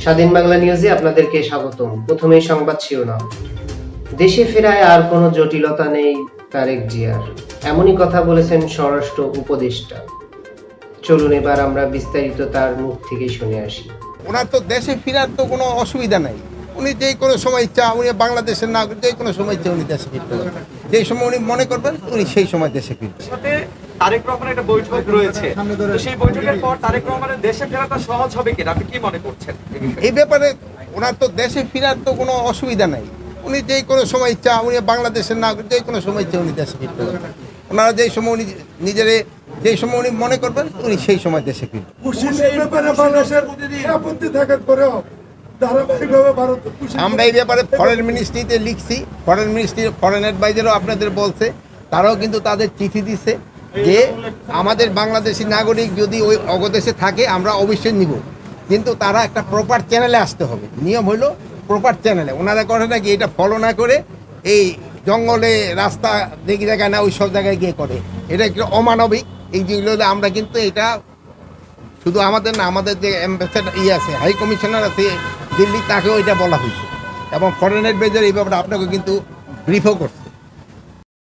স্বাধীন বাংলা নিউজে আপনাদেরকে স্বাগতম। প্রথমেই সংবাদ শিরোনাম। দেশে ফেরায় আর কোনো জটিলতা নেই তারেক জিয়ার, এমনই কথা বলেছেন স্বরাষ্ট্র উপদেষ্টা। চলুন এবার আমরা বিস্তারিত তার মুখ থেকে শুনে আসি। ওনার তো দেশে ফেরার তো কোনো অসুবিধা নাই। উনি যে কোনো সময় ইচ্ছা, উনি বাংলাদেশের নাগরিক, যে কোনো সময় ইচ্ছা উনি দেশে ফিরতে পারবেন। যেই সময় উনি মনে করবেন উনি সেই সময় দেশে ফিরবেন। সাথে তারেক রহমানের একটা বৈঠক রয়েছে, তো সেই বৈঠকের পর তারেক রহমানের দেশে ফেরাটা সহজ হবে কিনা আপনি কি মনে করছেন? এই ব্যাপারে ওনার তো দেশে ফেরার তো কোনো অসুবিধা নাই। উনি যে কোনো সময় ইচ্ছা, উনি বাংলাদেশের নাগরিক, যে কোনো সময় ইচ্ছা উনি দেশে ফিরতে পারবেন। ওনারা যেই সময় উনি নিজের যেই সময় উনি মনে করবেন উনি সেই সময় দেশে ফিরবেন। আমরা এই ব্যাপারে ফরেন মিনিস্ট্রিতে লিখছি, ফরেন মিনিস্ট্রি ফরেন অ্যাডভাইজারও আপনাদের বলছে, তারাও কিন্তু তাদের চিঠি দিছে যে আমাদের বাংলাদেশি নাগরিক যদি ওই অগদেশে থাকে আমরা অবশ্যই নিব, কিন্তু তারা একটা প্রপার চ্যানেলে আসতে হবে। নিয়ম হলো প্রপার চ্যানেলে। ওনারা করে নাকি এটা ফলো না করে এই জঙ্গলে রাস্তা দেখি জায়গায় না ওই সব জায়গায় গিয়ে করে, এটা একটু অমানবিক। এই যেগুলো আমরা কিন্তু এটা শুধু আমাদের না, আমাদের যে অ্যাম্বাসেডার আছে, হাই কমিশনার আছে দিল্লি, তাকেও এটা বলা হয়েছে এবং ফরেন অ্যাডভাইজার এই ব্যাপারে আপনাকে কিন্তু ব্রিফও করছে।